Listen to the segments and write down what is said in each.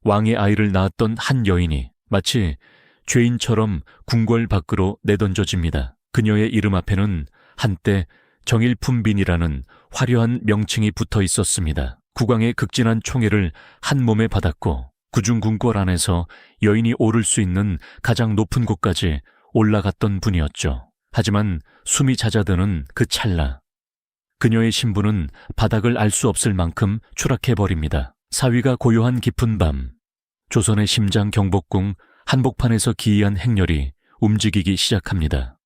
왕의 아이를 낳았던 한 여인이 마치 죄인처럼 궁궐 밖으로 내던져집니다. 그녀의 이름 앞에는 한때 정일품빈이라는 화려한 명칭이 붙어 있었습니다. 국왕의 극진한 총애를 한 몸에 받았고 구중궁궐 안에서 여인이 오를 수 있는 가장 높은 곳까지 올라갔던 분이었죠. 하지만 숨이 잦아드는 그 찰나 그녀의 신부는 바닥을 알 수 없을 만큼 추락해버립니다. 사위가 고요한 깊은 밤 조선의 심장 경복궁 한복판에서 기이한 행렬이 움직이기 시작합니다.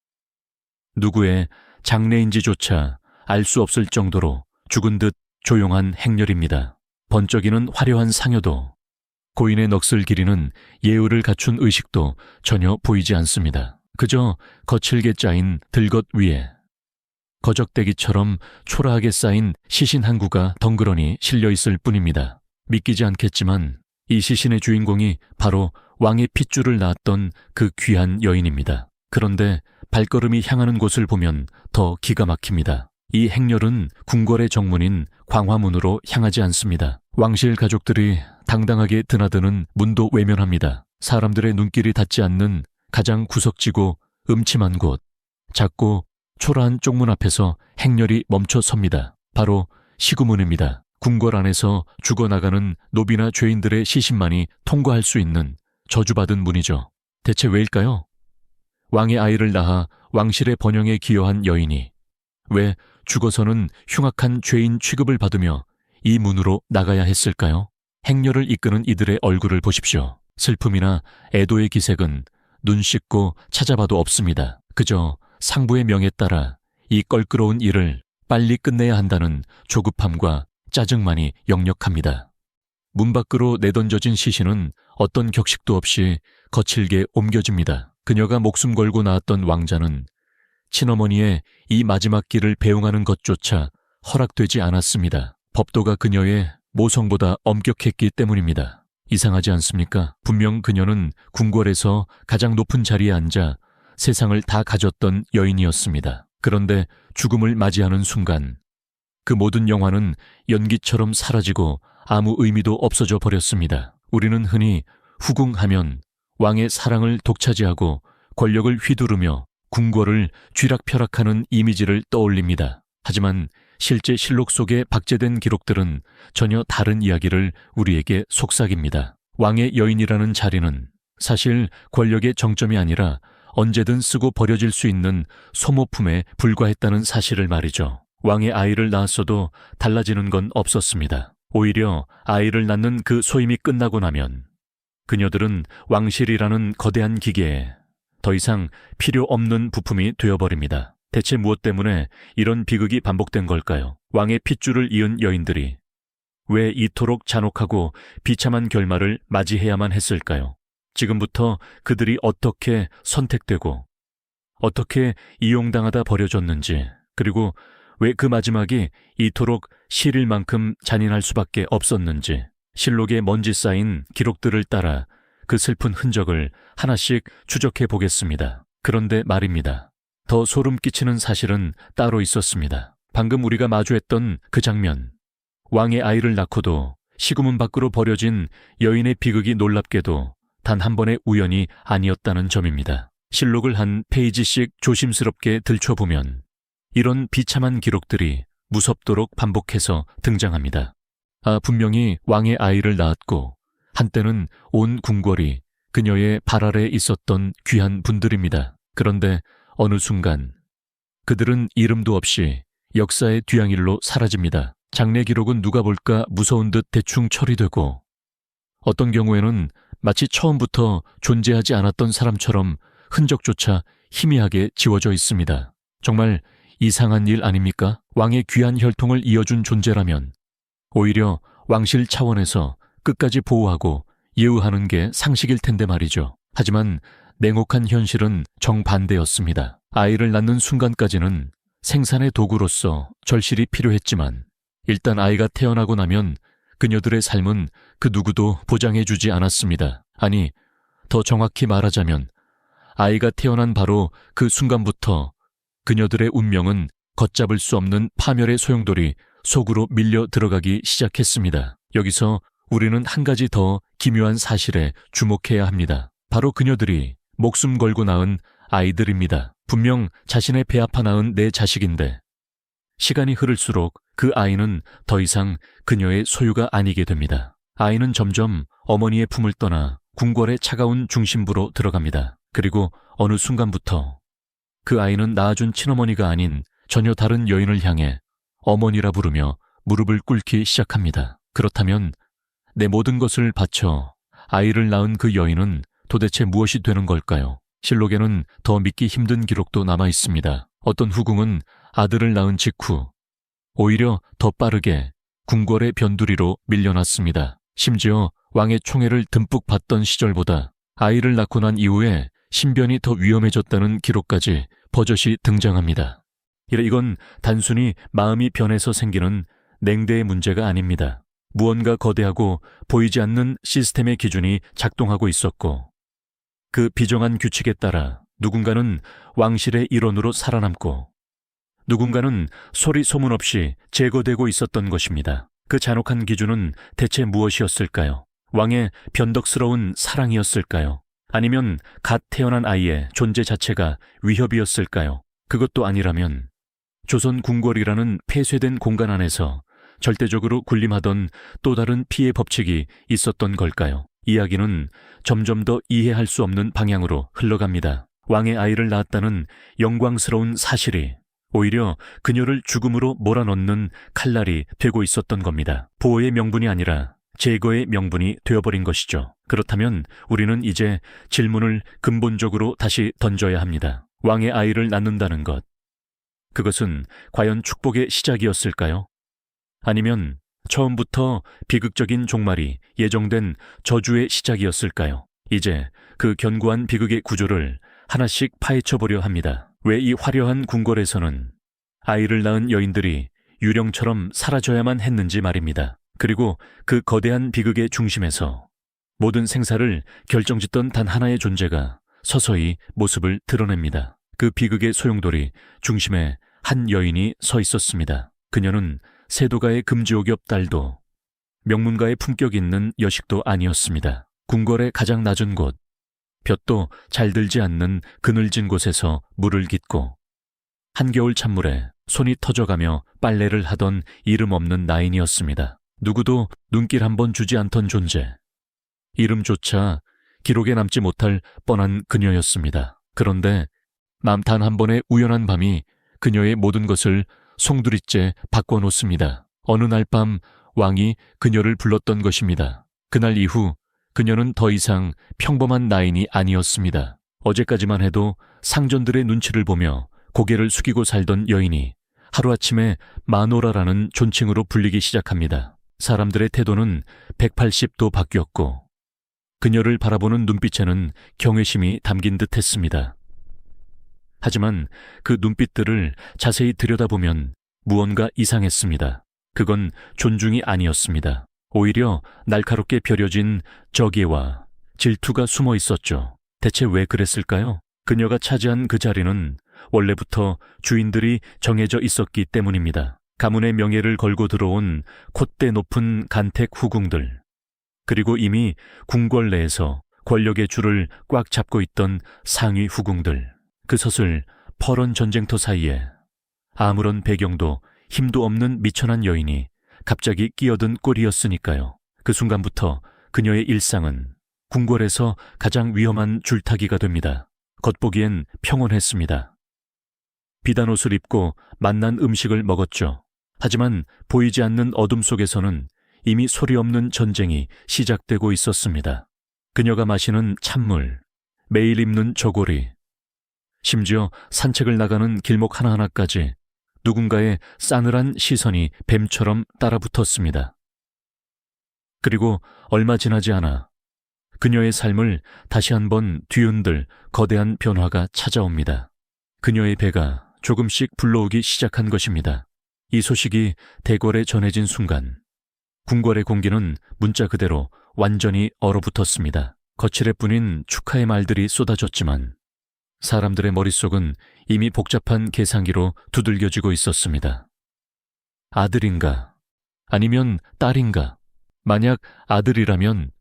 누구의 장례인지조차 알 수 없을 정도로 죽은 듯 조용한 행렬입니다. 번쩍이는 화려한 상여도, 고인의 넋을 기리는 예의를 갖춘 의식도 전혀 보이지 않습니다. 그저 거칠게 짜인 들것 위에 거적대기처럼 초라하게 쌓인 시신 한 구가 덩그러니 실려있을 뿐입니다. 믿기지 않겠지만 이 시신의 주인공이 바로 왕의 핏줄을 낳았던 그 귀한 여인입니다. 그런데 발걸음이 향하는 곳을 보면 더 기가 막힙니다. 이 행렬은 궁궐의 정문인 광화문으로 향하지 않습니다. 왕실 가족들이 당당하게 드나드는 문도 외면합니다. 사람들의 눈길이 닿지 않는 가장 구석지고 음침한 곳, 작고 초라한 쪽문 앞에서 행렬이 멈춰 섭니다. 바로 시구문입니다. 궁궐 안에서 죽어나가는 노비나 죄인들의 시신만이 통과할 수 있는 저주받은 문이죠. 대체 왜일까요? 왕의 아이를 낳아 왕실의 번영에 기여한 여인이 왜 죽어서는 흉악한 죄인 취급을 받으며 이 문으로 나가야 했을까요? 행렬을 이끄는 이들의 얼굴을 보십시오. 슬픔이나 애도의 기색은 눈 씻고 찾아봐도 없습니다. 그저 상부의 명에 따라 이 껄끄러운 일을 빨리 끝내야 한다는 조급함과 짜증만이 역력합니다. 문 밖으로 내던져진 시신은 어떤 격식도 없이 거칠게 옮겨집니다. 그녀가 목숨 걸고 낳았던 왕자는 친어머니의 이 마지막 길을 배웅하는 것조차 허락되지 않았습니다. 법도가 그녀의 모성보다 엄격했기 때문입니다. 이상하지 않습니까? 분명 그녀는 궁궐에서 가장 높은 자리에 앉아 세상을 다 가졌던 여인이었습니다. 그런데 죽음을 맞이하는 순간 그 모든 영화는 연기처럼 사라지고 아무 의미도 없어져 버렸습니다. 우리는 흔히 후궁하면 왕의 사랑을 독차지하고 권력을 휘두르며 궁궐을 쥐락펴락하는 이미지를 떠올립니다. 하지만 실제 실록 속에 박제된 기록들은 전혀 다른 이야기를 우리에게 속삭입니다. 왕의 여인이라는 자리는 사실 권력의 정점이 아니라 언제든 쓰고 버려질 수 있는 소모품에 불과했다는 사실을 말이죠. 왕의 아이를 낳았어도 달라지는 건 없었습니다. 오히려 아이를 낳는 그 소임이 끝나고 나면 그녀들은 왕실이라는 거대한 기계에 더 이상 필요 없는 부품이 되어버립니다. 대체 무엇 때문에 이런 비극이 반복된 걸까요? 왕의 핏줄을 이은 여인들이 왜 이토록 잔혹하고 비참한 결말을 맞이해야만 했을까요? 지금부터 그들이 어떻게 선택되고 어떻게 이용당하다 버려졌는지, 그리고 왜 그 마지막이 이토록 시릴 만큼 잔인할 수밖에 없었는지, 실록에 먼지 쌓인 기록들을 따라 그 슬픈 흔적을 하나씩 추적해 보겠습니다. 그런데 말입니다. 더 소름 끼치는 사실은 따로 있었습니다. 방금 우리가 마주했던 그 장면, 왕의 아이를 낳고도 시구문 밖으로 버려진 여인의 비극이 놀랍게도 단 한 번의 우연이 아니었다는 점입니다. 실록을 한 페이지씩 조심스럽게 들춰보면 이런 비참한 기록들이 무섭도록 반복해서 등장합니다. 분명히 왕의 아이를 낳았고 한때는 온 궁궐이 그녀의 발 아래에 있었던 귀한 분들입니다. 그런데 어느 순간 그들은 이름도 없이 역사의 뒤향일로 사라집니다. 장례 기록은 누가 볼까 무서운 듯 대충 처리되고, 어떤 경우에는 마치 처음부터 존재하지 않았던 사람처럼 흔적조차 희미하게 지워져 있습니다. 정말 이상한 일 아닙니까? 왕의 귀한 혈통을 이어준 존재라면 오히려 왕실 차원에서 끝까지 보호하고 예우하는 게 상식일 텐데 말이죠. 하지만 냉혹한 현실은 정반대였습니다. 아이를 낳는 순간까지는 생산의 도구로서 절실히 필요했지만 일단 아이가 태어나고 나면 그녀들의 삶은 그 누구도 보장해주지 않았습니다. 아니, 더 정확히 말하자면 아이가 태어난 바로 그 순간부터 그녀들의 운명은 걷잡을 수 없는 파멸의 소용돌이 속으로 밀려 들어가기 시작했습니다. 여기서 우리는 한 가지 더 기묘한 사실에 주목해야 합니다. 바로 그녀들이 목숨 걸고 낳은 아이들입니다. 분명 자신의 배 아파 낳은 내 자식인데 시간이 흐를수록 그 아이는 더 이상 그녀의 소유가 아니게 됩니다. 아이는 점점 어머니의 품을 떠나 궁궐의 차가운 중심부로 들어갑니다. 그리고 어느 순간부터 그 아이는 낳아준 친어머니가 아닌 전혀 다른 여인을 향해 어머니라 부르며 무릎을 꿇기 시작합니다. 그렇다면 내 모든 것을 바쳐 아이를 낳은 그 여인은 도대체 무엇이 되는 걸까요? 실록에는 더 믿기 힘든 기록도 남아 있습니다. 어떤 후궁은 아들을 낳은 직후 오히려 더 빠르게 궁궐의 변두리로 밀려났습니다. 심지어 왕의 총애를 듬뿍 받던 시절보다 아이를 낳고 난 이후에 신변이 더 위험해졌다는 기록까지 버젓이 등장합니다. 이건 단순히 마음이 변해서 생기는 냉대의 문제가 아닙니다. 무언가 거대하고 보이지 않는 시스템의 기준이 작동하고 있었고 그 비정한 규칙에 따라 누군가는 왕실의 일원으로 살아남고 누군가는 소리 소문 없이 제거되고 있었던 것입니다. 그 잔혹한 기준은 대체 무엇이었을까요? 왕의 변덕스러운 사랑이었을까요? 아니면 갓 태어난 아이의 존재 자체가 위협이었을까요? 그것도 아니라면 조선 궁궐이라는 폐쇄된 공간 안에서 절대적으로 군림하던 또 다른 피해 법칙이 있었던 걸까요? 이야기는 점점 더 이해할 수 없는 방향으로 흘러갑니다. 왕의 아이를 낳았다는 영광스러운 사실이 오히려 그녀를 죽음으로 몰아넣는 칼날이 되고 있었던 겁니다. 보호의 명분이 아니라 제거의 명분이 되어버린 것이죠. 그렇다면 우리는 이제 질문을 근본적으로 다시 던져야 합니다. 왕의 아이를 낳는다는 것, 그것은 과연 축복의 시작이었을까요? 아니면 처음부터 비극적인 종말이 예정된 저주의 시작이었을까요? 이제 그 견고한 비극의 구조를 하나씩 파헤쳐보려 합니다. 왜 이 화려한 궁궐에서는 아이를 낳은 여인들이 유령처럼 사라져야만 했는지 말입니다. 그리고 그 거대한 비극의 중심에서 모든 생사를 결정짓던 단 하나의 존재가 서서히 모습을 드러냅니다. 그 비극의 소용돌이 중심에 한 여인이 서 있었습니다. 그녀는 세도가의 금지옥엽 딸도 명문가의 품격 있는 여식도 아니었습니다. 궁궐의 가장 낮은 곳, 볕도 잘 들지 않는 그늘진 곳에서 물을 깃고 한겨울 찬물에 손이 터져가며 빨래를 하던 이름 없는 나인이었습니다. 누구도 눈길 한번 주지 않던 존재, 이름조차 기록에 남지 못할 뻔한 그녀였습니다. 그런데 단 한 번의 우연한 밤이 그녀의 모든 것을 송두리째 바꿔놓습니다. 어느 날 밤 왕이 그녀를 불렀던 것입니다. 그날 이후 그녀는 더 이상 평범한 나인이 아니었습니다. 어제까지만 해도 상전들의 눈치를 보며 고개를 숙이고 살던 여인이 하루아침에 마노라라는 존칭으로 불리기 시작합니다. 사람들의 태도는 180도 바뀌었고 그녀를 바라보는 눈빛에는 경외심이 담긴 듯 했습니다. 하지만 그 눈빛들을 자세히 들여다보면 무언가 이상했습니다. 그건 존중이 아니었습니다. 오히려 날카롭게 벼려진 적예와 질투가 숨어 있었죠. 대체 왜 그랬을까요? 그녀가 차지한 그 자리는 원래부터 주인들이 정해져 있었기 때문입니다. 가문의 명예를 걸고 들어온 콧대 높은 간택 후궁들, 그리고 이미 궁궐 내에서 권력의 줄을 꽉 잡고 있던 상위 후궁들, 그 서슬 퍼런 전쟁터 사이에 아무런 배경도 힘도 없는 미천한 여인이 갑자기 끼어든 꼴이었으니까요. 그 순간부터 그녀의 일상은 궁궐에서 가장 위험한 줄타기가 됩니다. 겉보기엔 평온했습니다. 비단 옷을 입고 맛난 음식을 먹었죠. 하지만 보이지 않는 어둠 속에서는 이미 소리 없는 전쟁이 시작되고 있었습니다. 그녀가 마시는 찬물, 매일 입는 저고리, 심지어 산책을 나가는 길목 하나하나까지 누군가의 싸늘한 시선이 뱀처럼 따라붙었습니다. 그리고 얼마 지나지 않아 그녀의 삶을 다시 한번 뒤흔들 거대한 변화가 찾아옵니다. 그녀의 배가 조금씩 불러오기 시작한 것입니다. 이 소식이 대궐에 전해진 순간 궁궐의 공기는 문자 그대로 완전히 얼어붙었습니다. 거칠애 뿐인 축하의 말들이 쏟아졌지만 사람들의 머릿속은 이미 복잡한 계산기로 두들겨지고 있었습니다. 아들인가? 아니면 딸인가? 만약 아들이라면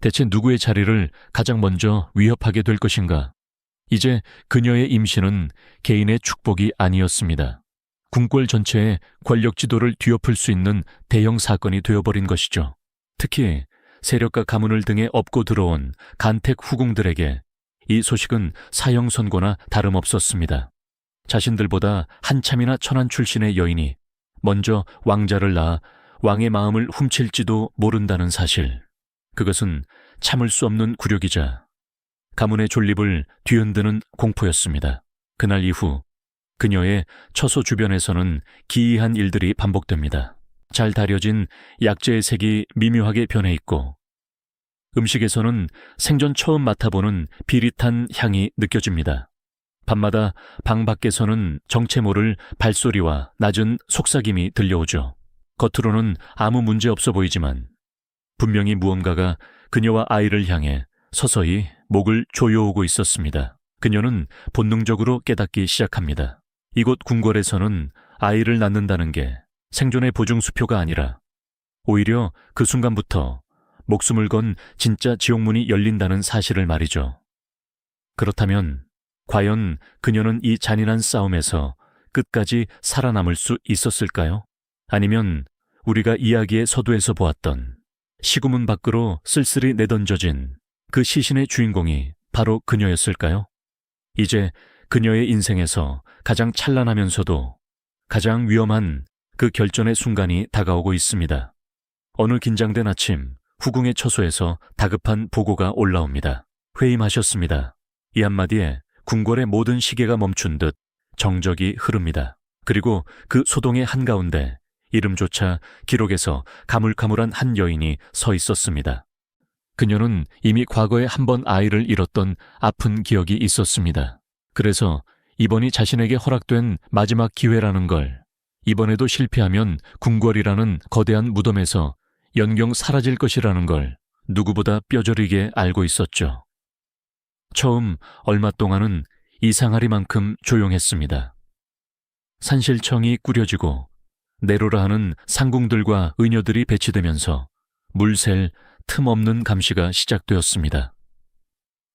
대체 누구의 자리를 가장 먼저 위협하게 될 것인가? 이제 그녀의 임신은 개인의 축복이 아니었습니다. 궁궐 전체의 권력 지도를 뒤엎을 수 있는 대형 사건이 되어버린 것이죠. 특히 세력과 가문을 등에 업고 들어온 간택 후궁들에게 이 소식은 사형 선고나 다름없었습니다. 자신들보다 한참이나 천한 출신의 여인이 먼저 왕자를 낳아 왕의 마음을 훔칠지도 모른다는 사실. 그것은 참을 수 없는 굴욕이자 가문의 존립을 뒤흔드는 공포였습니다. 그날 이후 그녀의 처소 주변에서는 기이한 일들이 반복됩니다. 잘 다려진 약재의 색이 미묘하게 변해 있고 음식에서는 생전 처음 맡아보는 비릿한 향이 느껴집니다. 밤마다 방 밖에서는 정체 모를 발소리와 낮은 속삭임이 들려오죠. 겉으로는 아무 문제 없어 보이지만 분명히 무언가가 그녀와 아이를 향해 서서히 목을 조여오고 있었습니다. 그녀는 본능적으로 깨닫기 시작합니다. 이곳 궁궐에서는 아이를 낳는다는 게 생존의 보증수표가 아니라 오히려 그 순간부터 목숨을 건 진짜 지옥문이 열린다는 사실을 말이죠. 그렇다면 과연 그녀는 이 잔인한 싸움에서 끝까지 살아남을 수 있었을까요? 아니면 우리가 이야기의 서두에서 보았던 시구문 밖으로 쓸쓸히 내던져진 그 시신의 주인공이 바로 그녀였을까요? 이제 그녀의 인생에서 가장 찬란하면서도 가장 위험한 그 결전의 순간이 다가오고 있습니다. 어느 긴장된 아침, 후궁의 처소에서 다급한 보고가 올라옵니다. 회임하셨습니다. 이 한마디에 궁궐의 모든 시계가 멈춘 듯 정적이 흐릅니다. 그리고 그 소동의 한가운데 이름조차 기록에서 가물가물한 한 여인이 서 있었습니다. 그녀는 이미 과거에 한 번 아이를 잃었던 아픈 기억이 있었습니다. 그래서 이번이 자신에게 허락된 마지막 기회라는 걸, 이번에도 실패하면 궁궐이라는 거대한 무덤에서 연경 사라질 것이라는 걸 누구보다 뼈저리게 알고 있었죠. 처음 얼마 동안은 이상하리만큼 조용했습니다. 산실청이 꾸려지고 내로라 하는 상궁들과 의녀들이 배치되면서 물샐 틈 없는 감시가 시작되었습니다.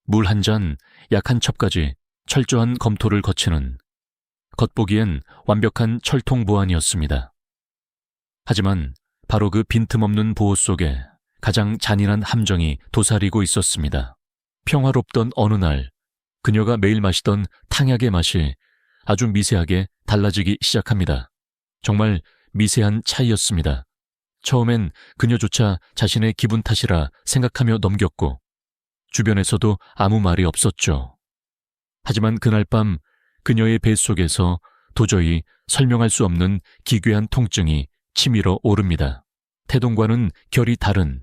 물 한 잔, 약 한 첩까지 철저한 검토를 거치는 겉보기엔 완벽한 철통 보안이었습니다. 하지만 바로 그 빈틈없는 보호 속에 가장 잔인한 함정이 도사리고 있었습니다. 평화롭던 어느 날, 그녀가 매일 마시던 탕약의 맛이 아주 미세하게 달라지기 시작합니다. 정말 미세한 차이였습니다. 처음엔 그녀조차 자신의 기분 탓이라 생각하며 넘겼고 주변에서도 아무 말이 없었죠. 하지만 그날 밤 그녀의 뱃속에서 도저히 설명할 수 없는 기괴한 통증이 치밀어 오릅니다. 태동과는 결이 다른,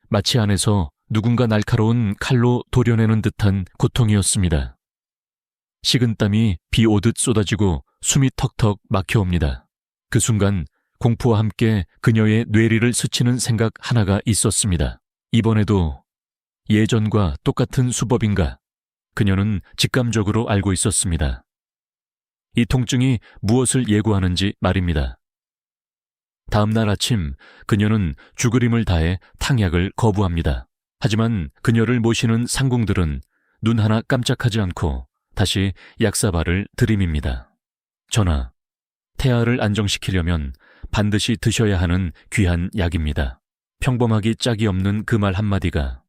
마치 안에서 누군가 날카로운 칼로 도려내는 듯한 고통이었습니다. 식은땀이 비 오듯 쏟아지고 숨이 턱턱 막혀옵니다. 그 순간 공포와 함께 그녀의 뇌리를 스치는 생각 하나가 있었습니다. 이번에도 예전과 똑같은 수법인가? 그녀는 직감적으로 알고 있었습니다. 이 통증이 무엇을 예고하는지 말입니다. 다음 날 아침 그녀는 죽을 힘을 다해 탕약을 거부합니다. 하지만 그녀를 모시는 상궁들은 눈 하나 깜짝하지 않고 다시 약사발을 들이밉니다. 전하, 태아를 안정시키려면 반드시 드셔야 하는 귀한 약입니다. 평범하기 짝이 없는 그 말 한마디가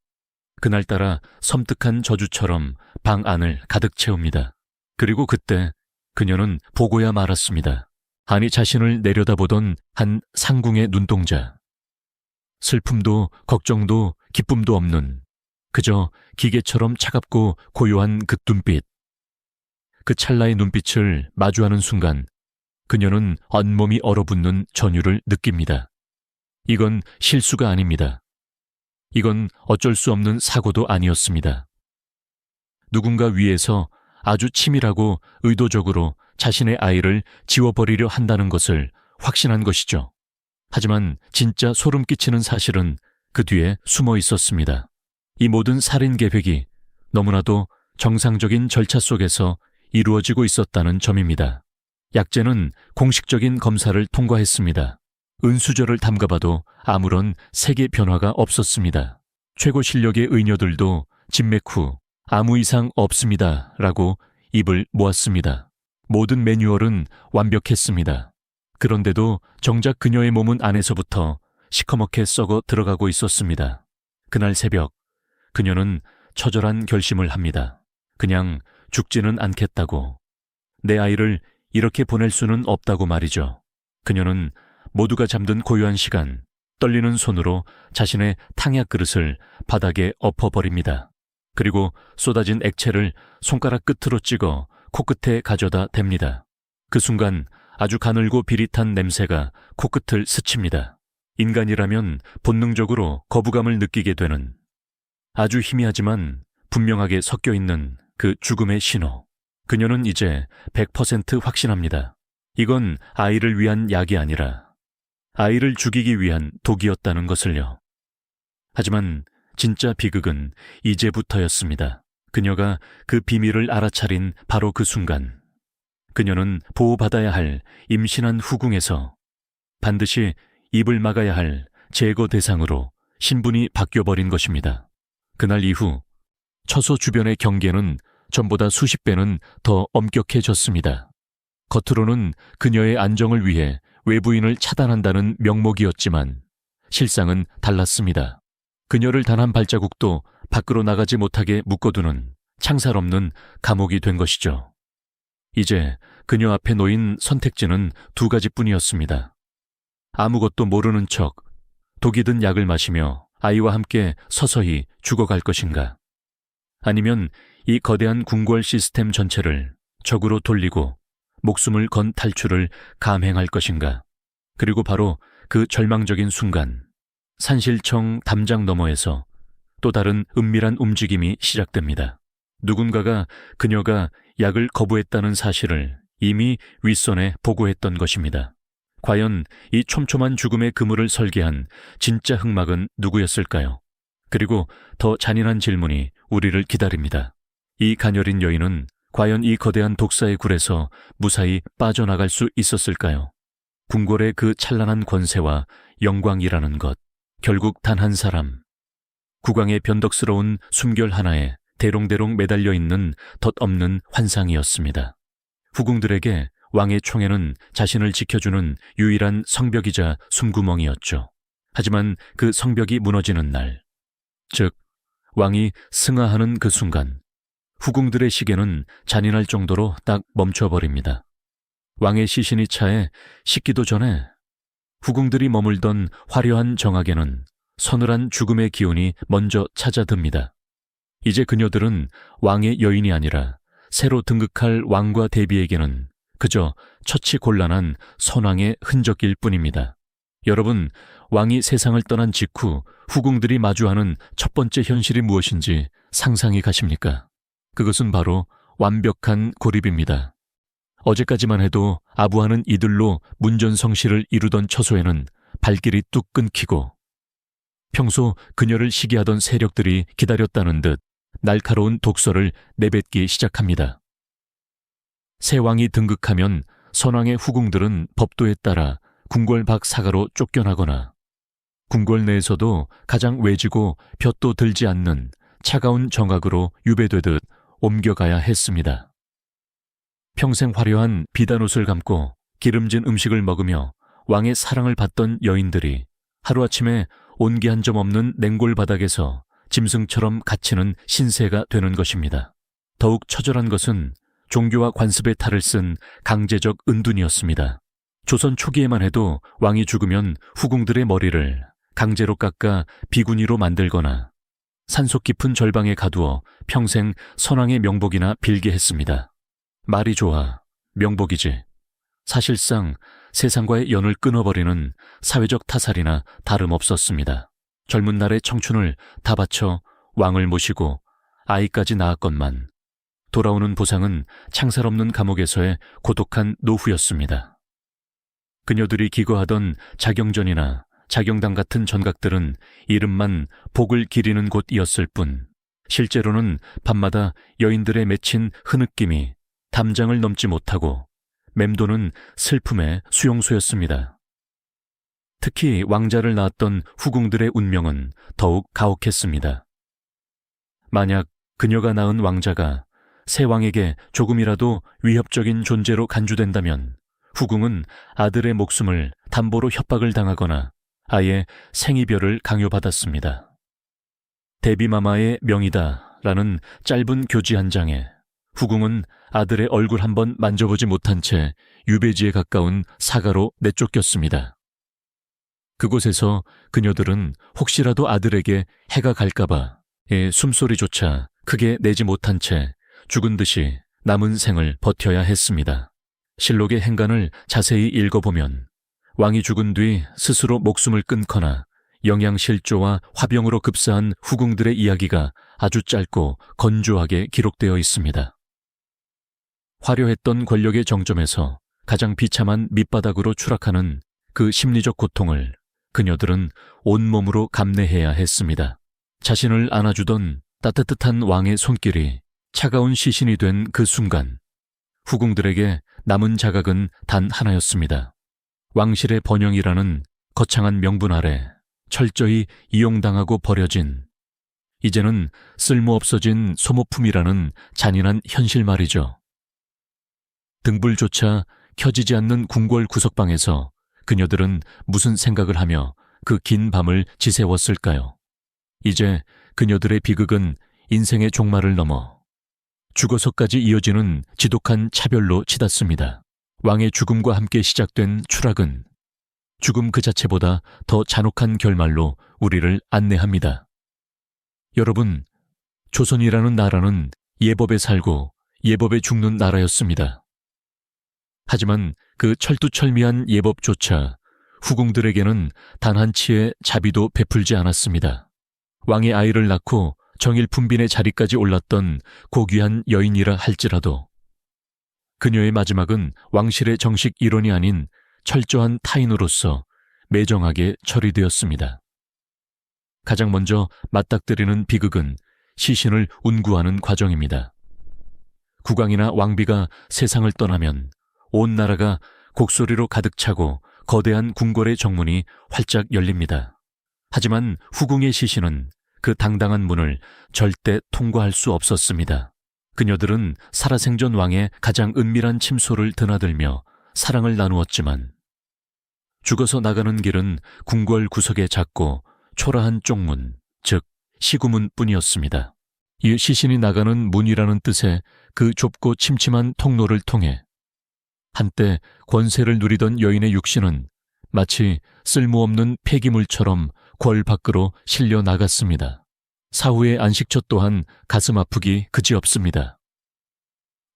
그날따라 섬뜩한 저주처럼 방 안을 가득 채웁니다. 그리고 그때 그녀는 보고야 말았습니다. 아니 자신을 내려다보던 한 상궁의 눈동자. 슬픔도 걱정도 기쁨도 없는 그저 기계처럼 차갑고 고요한 그 눈빛. 그 찰나의 눈빛을 마주하는 순간 그녀는 온몸이 얼어붙는 전율을 느낍니다. 이건 실수가 아닙니다. 이건 어쩔 수 없는 사고도 아니었습니다. 누군가 위에서 아주 치밀하고 의도적으로 자신의 아이를 지워버리려 한다는 것을 확신한 것이죠. 하지만 진짜 소름 끼치는 사실은 그 뒤에 숨어 있었습니다. 이 모든 살인 계획이 너무나도 정상적인 절차 속에서 이루어지고 있었다는 점입니다. 약재는 공식적인 검사를 통과했습니다. 은수저를 담가봐도 아무런 색의 변화가 없었습니다. 최고 실력의 의녀들도 진맥 후 아무 이상 없습니다 라고 입을 모았습니다. 모든 매뉴얼은 완벽했습니다. 그런데도 정작 그녀의 몸은 안에서부터 시커멓게 썩어 들어가고 있었습니다. 그날 새벽 그녀는 처절한 결심을 합니다. 그냥 죽지는 않겠다고. 내 아이를 이렇게 보낼 수는 없다고 말이죠. 그녀는 모두가 잠든 고요한 시간, 떨리는 손으로 자신의 탕약 그릇을 바닥에 엎어버립니다. 그리고 쏟아진 액체를 손가락 끝으로 찍어 코끝에 가져다 댑니다. 그 순간 아주 가늘고 비릿한 냄새가 코끝을 스칩니다. 인간이라면 본능적으로 거부감을 느끼게 되는, 아주 희미하지만 분명하게 섞여 있는 그 죽음의 신호. 그녀는 이제 100% 확신합니다. 이건 아이를 위한 약이 아니라 아이를 죽이기 위한 독이었다는 것을요. 하지만 진짜 비극은 이제부터였습니다. 그녀가 그 비밀을 알아차린 바로 그 순간, 그녀는 보호받아야 할 임신한 후궁에서 반드시 입을 막아야 할 제거 대상으로 신분이 바뀌어버린 것입니다. 그날 이후 처소 주변의 경계는 전보다 수십 배는 더 엄격해졌습니다. 겉으로는 그녀의 안정을 위해 외부인을 차단한다는 명목이었지만 실상은 달랐습니다. 그녀를 단 한 발자국도 밖으로 나가지 못하게 묶어두는 창살 없는 감옥이 된 것이죠. 이제 그녀 앞에 놓인 선택지는 두 가지뿐이었습니다. 아무것도 모르는 척 독이 든 약을 마시며 아이와 함께 서서히 죽어갈 것인가, 아니면 이 거대한 궁궐 시스템 전체를 적으로 돌리고 목숨을 건 탈출을 감행할 것인가. 그리고 바로 그 절망적인 순간, 산실청 담장 너머에서 또 다른 은밀한 움직임이 시작됩니다. 누군가가 그녀가 약을 거부했다는 사실을 이미 윗선에 보고했던 것입니다. 과연 이 촘촘한 죽음의 그물을 설계한 진짜 흑막은 누구였을까요? 그리고 더 잔인한 질문이 우리를 기다립니다. 이 가녀린 여인은 과연 이 거대한 독사의 굴에서 무사히 빠져나갈 수 있었을까요? 궁궐의 그 찬란한 권세와 영광이라는 것, 결국 단 한 사람, 국왕의 변덕스러운 숨결 하나에 대롱대롱 매달려 있는 덧없는 환상이었습니다. 후궁들에게 왕의 총애는 자신을 지켜주는 유일한 성벽이자 숨구멍이었죠. 하지만 그 성벽이 무너지는 날, 즉 왕이 승하하는 그 순간, 후궁들의 시계는 잔인할 정도로 딱 멈춰버립니다. 왕의 시신이 차에 식기도 전에 후궁들이 머물던 화려한 정악에는 서늘한 죽음의 기운이 먼저 찾아듭니다. 이제 그녀들은 왕의 여인이 아니라 새로 등극할 왕과 대비에게는 그저 처치곤란한 선왕의 흔적일 뿐입니다. 여러분, 왕이 세상을 떠난 직후 후궁들이 마주하는 첫 번째 현실이 무엇인지 상상이 가십니까? 그것은 바로 완벽한 고립입니다. 어제까지만 해도 아부하는 이들로 문전성시를 이루던 처소에는 발길이 뚝 끊기고 평소 그녀를 시기하던 세력들이 기다렸다는 듯 날카로운 독서를 내뱉기 시작합니다. 새 왕이 등극하면 선왕의 후궁들은 법도에 따라 궁궐 밖 사가로 쫓겨나거나 궁궐 내에서도 가장 외지고 볕도 들지 않는 차가운 정악으로 유배되듯 옮겨가야 했습니다. 평생 화려한 비단옷을 감고 기름진 음식을 먹으며 왕의 사랑을 받던 여인들이 하루아침에 온기 한 점 없는 냉골 바닥에서 짐승처럼 갇히는 신세가 되는 것입니다. 더욱 처절한 것은 종교와 관습의 탈을 쓴 강제적 은둔이었습니다. 조선 초기에만 해도 왕이 죽으면 후궁들의 머리를 강제로 깎아 비구니로 만들거나 산속 깊은 절방에 가두어 평생 선왕의 명복이나 빌게 했습니다. 말이 좋아, 명복이지. 사실상 세상과의 연을 끊어버리는 사회적 타살이나 다름없었습니다. 젊은 날의 청춘을 다 바쳐 왕을 모시고 아이까지 낳았건만 돌아오는 보상은 창살 없는 감옥에서의 고독한 노후였습니다. 그녀들이 기거하던 자경전이나 자경당 같은 전각들은 이름만 복을 기리는 곳이었을 뿐 실제로는 밤마다 여인들의 맺힌 흐느낌이 담장을 넘지 못하고 맴도는 슬픔의 수용소였습니다. 특히 왕자를 낳았던 후궁들의 운명은 더욱 가혹했습니다. 만약 그녀가 낳은 왕자가 새 왕에게 조금이라도 위협적인 존재로 간주된다면 후궁은 아들의 목숨을 담보로 협박을 당하거나 아예 생이별을 강요받았습니다. 데비마마의 명이다라는 짧은 교지 한 장에 후궁은 아들의 얼굴 한번 만져보지 못한 채 유배지에 가까운 사가로 내쫓겼습니다. 그곳에서 그녀들은 혹시라도 아들에게 해가 갈까봐의 숨소리조차 크게 내지 못한 채 죽은 듯이 남은 생을 버텨야 했습니다. 실록의 행간을 자세히 읽어보면 왕이 죽은 뒤 스스로 목숨을 끊거나 영양실조와 화병으로 급사한 후궁들의 이야기가 아주 짧고 건조하게 기록되어 있습니다. 화려했던 권력의 정점에서 가장 비참한 밑바닥으로 추락하는 그 심리적 고통을 그녀들은 온몸으로 감내해야 했습니다. 자신을 안아주던 따뜻한 왕의 손길이 차가운 시신이 된 그 순간 후궁들에게 남은 자각은 단 하나였습니다. 왕실의 번영이라는 거창한 명분 아래 철저히 이용당하고 버려진, 이제는 쓸모없어진 소모품이라는 잔인한 현실 말이죠. 등불조차 켜지지 않는 궁궐 구석방에서 그녀들은 무슨 생각을 하며 그 긴 밤을 지새웠을까요? 이제 그녀들의 비극은 인생의 종말을 넘어 죽어서까지 이어지는 지독한 차별로 치닫습니다. 왕의 죽음과 함께 시작된 추락은 죽음 그 자체보다 더 잔혹한 결말로 우리를 안내합니다. 여러분, 조선이라는 나라는 예법에 살고 예법에 죽는 나라였습니다. 하지만 그 철두철미한 예법조차 후궁들에게는 단 한 치의 자비도 베풀지 않았습니다. 왕의 아이를 낳고 정일품빈의 자리까지 올랐던 고귀한 여인이라 할지라도 그녀의 마지막은 왕실의 정식 일원이 아닌 철저한 타인으로서 매정하게 처리되었습니다. 가장 먼저 맞닥뜨리는 비극은 시신을 운구하는 과정입니다. 국왕이나 왕비가 세상을 떠나면 온 나라가 곡소리로 가득 차고 거대한 궁궐의 정문이 활짝 열립니다. 하지만 후궁의 시신은 그 당당한 문을 절대 통과할 수 없었습니다. 그녀들은 살아생전 왕의 가장 은밀한 침소를 드나들며 사랑을 나누었지만 죽어서 나가는 길은 궁궐 구석의 작고 초라한 쪽문, 즉 시구문뿐이었습니다. 이 시신이 나가는 문이라는 뜻의 그 좁고 침침한 통로를 통해 한때 권세를 누리던 여인의 육신은 마치 쓸모없는 폐기물처럼 궐 밖으로 실려 나갔습니다. 사후의 안식처 또한 가슴 아프기 그지없습니다.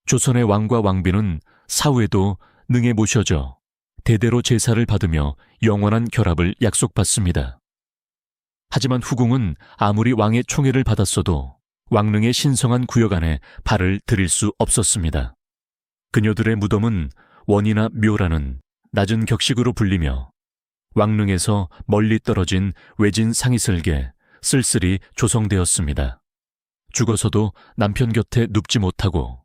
조선의 왕과 왕비는 사후에도 능에 모셔져 대대로 제사를 받으며 영원한 결합을 약속받습니다. 하지만 후궁은 아무리 왕의 총애를 받았어도 왕릉의 신성한 구역 안에 발을 들일 수 없었습니다. 그녀들의 무덤은 원이나 묘라는 낮은 격식으로 불리며 왕릉에서 멀리 떨어진 외진 상이슬게 쓸쓸히 조성되었습니다. 죽어서도 남편 곁에 눕지 못하고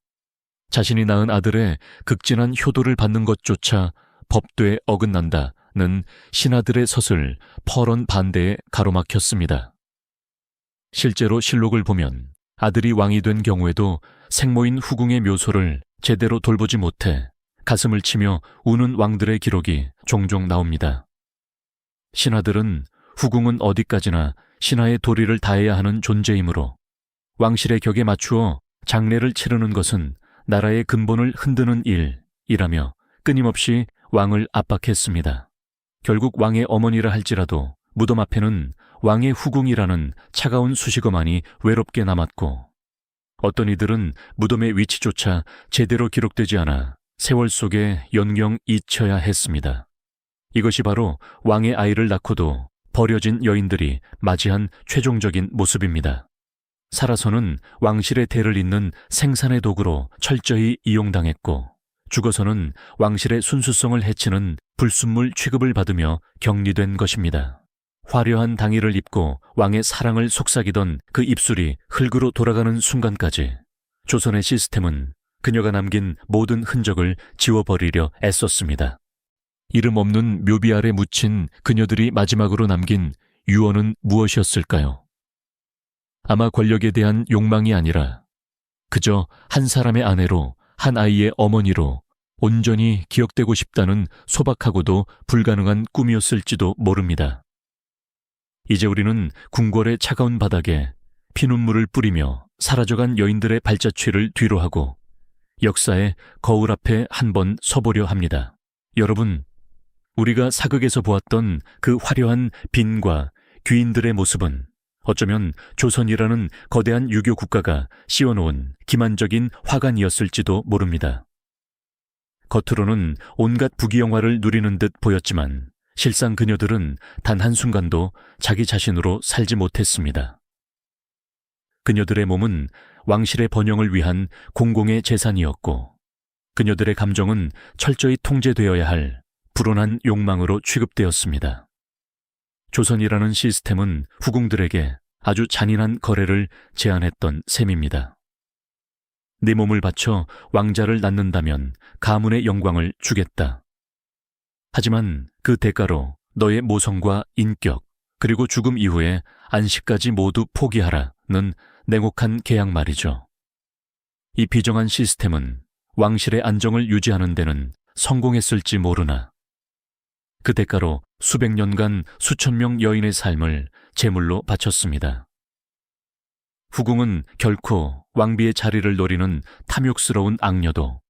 자신이 낳은 아들의 극진한 효도를 받는 것조차 법도에 어긋난다는 신하들의 서슬 퍼런 반대에 가로막혔습니다. 실제로 실록을 보면 아들이 왕이 된 경우에도 생모인 후궁의 묘소를 제대로 돌보지 못해 가슴을 치며 우는 왕들의 기록이 종종 나옵니다. 신하들은 후궁은 어디까지나 신하의 도리를 다해야 하는 존재이므로 왕실의 격에 맞추어 장례를 치르는 것은 나라의 근본을 흔드는 일이라며 끊임없이 왕을 압박했습니다. 결국 왕의 어머니라 할지라도 무덤 앞에는 왕의 후궁이라는 차가운 수식어만이 외롭게 남았고 어떤 이들은 무덤의 위치조차 제대로 기록되지 않아 세월 속에 연경 잊혀야 했습니다. 이것이 바로 왕의 아이를 낳고도 버려진 여인들이 맞이한 최종적인 모습입니다. 살아서는 왕실의 대를 잇는 생산의 도구로 철저히 이용당했고 죽어서는 왕실의 순수성을 해치는 불순물 취급을 받으며 격리된 것입니다. 화려한 당의를 입고 왕의 사랑을 속삭이던 그 입술이 흙으로 돌아가는 순간까지 조선의 시스템은 그녀가 남긴 모든 흔적을 지워버리려 애썼습니다. 이름 없는 묘비 아래 묻힌 그녀들이 마지막으로 남긴 유언은 무엇이었을까요? 아마 권력에 대한 욕망이 아니라 그저 한 사람의 아내로, 한 아이의 어머니로 온전히 기억되고 싶다는 소박하고도 불가능한 꿈이었을지도 모릅니다. 이제 우리는 궁궐의 차가운 바닥에 피눈물을 뿌리며 사라져간 여인들의 발자취를 뒤로하고 역사의 거울 앞에 한번 서보려 합니다. 여러분, 우리가 사극에서 보았던 그 화려한 빈과 귀인들의 모습은 어쩌면 조선이라는 거대한 유교 국가가 씌워놓은 기만적인 화관이었을지도 모릅니다. 겉으로는 온갖 부귀영화를 누리는 듯 보였지만 실상 그녀들은 단 한순간도 자기 자신으로 살지 못했습니다. 그녀들의 몸은 왕실의 번영을 위한 공공의 재산이었고 그녀들의 감정은 철저히 통제되어야 할 불온한 욕망으로 취급되었습니다. 조선이라는 시스템은 후궁들에게 아주 잔인한 거래를 제안했던 셈입니다. 네 몸을 바쳐 왕자를 낳는다면 가문의 영광을 주겠다. 하지만 그 대가로 너의 모성과 인격, 그리고 죽음 이후에 안식까지 모두 포기하라는 냉혹한 계약 말이죠. 이 비정한 시스템은 왕실의 안정을 유지하는 데는 성공했을지 모르나 그 대가로 수백 년간 수천 명 여인의 삶을 제물로 바쳤습니다. 후궁은 결코 왕비의 자리를 노리는 탐욕스러운 악녀도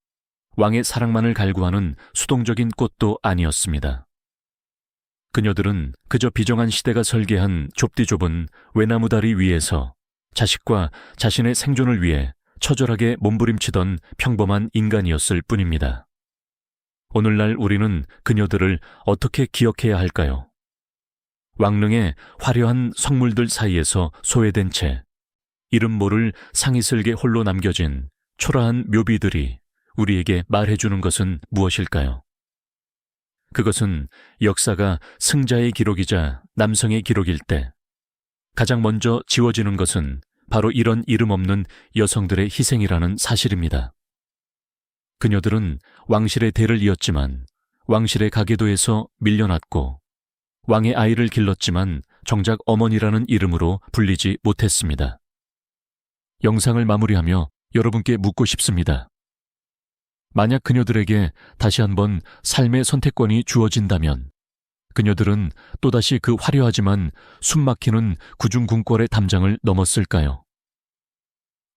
왕의 사랑만을 갈구하는 수동적인 꽃도 아니었습니다. 그녀들은 그저 비정한 시대가 설계한 좁디 좁은 외나무다리 위에서 자식과 자신의 생존을 위해 처절하게 몸부림치던 평범한 인간이었을 뿐입니다. 오늘날 우리는 그녀들을 어떻게 기억해야 할까요? 왕릉의 화려한 성물들 사이에서 소외된 채 이름 모를 상이슬게 홀로 남겨진 초라한 묘비들이 우리에게 말해주는 것은 무엇일까요? 그것은 역사가 승자의 기록이자 남성의 기록일 때 가장 먼저 지워지는 것은 바로 이런 이름 없는 여성들의 희생이라는 사실입니다. 그녀들은 왕실의 대를 이었지만 왕실의 가계도에서 밀려났고 왕의 아이를 길렀지만 정작 어머니라는 이름으로 불리지 못했습니다. 영상을 마무리하며 여러분께 묻고 싶습니다. 만약 그녀들에게 다시 한번 삶의 선택권이 주어진다면 그녀들은 또다시 그 화려하지만 숨막히는 구중궁궐의 담장을 넘었을까요?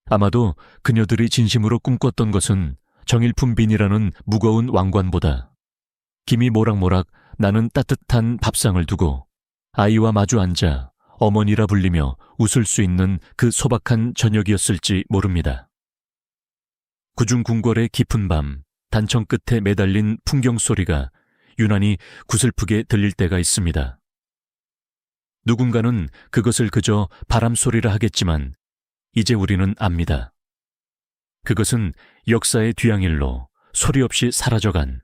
아마도 그녀들이 진심으로 꿈꿨던 것은 정일품빈이라는 무거운 왕관보다 김이 모락모락 나는 따뜻한 밥상을 두고 아이와 마주 앉아 어머니라 불리며 웃을 수 있는 그 소박한 저녁이었을지 모릅니다. 구중궁궐의 깊은 밤, 단청 끝에 매달린 풍경 소리가 유난히 구슬프게 들릴 때가 있습니다. 누군가는 그것을 그저 바람소리라 하겠지만 이제 우리는 압니다. 그것은 역사의 뒤양일로 소리 없이 사라져간,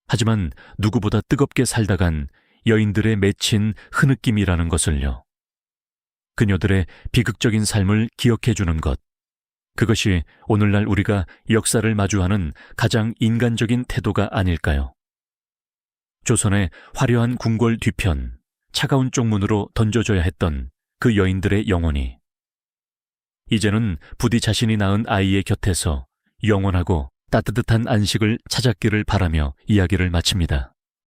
하지만 누구보다 뜨겁게 살다간 여인들의 맺힌 흐느낌이라는 것을요. 그녀들의 비극적인 삶을 기억해주는 것, 그것이 오늘날 우리가 역사를 마주하는 가장 인간적인 태도가 아닐까요? 조선의 화려한 궁궐 뒤편, 차가운 쪽문으로 던져줘야 했던 그 여인들의 영혼이 이제는 부디 자신이 낳은 아이의 곁에서 영원하고 따뜻한 안식을 찾았기를 바라며 이야기를 마칩니다.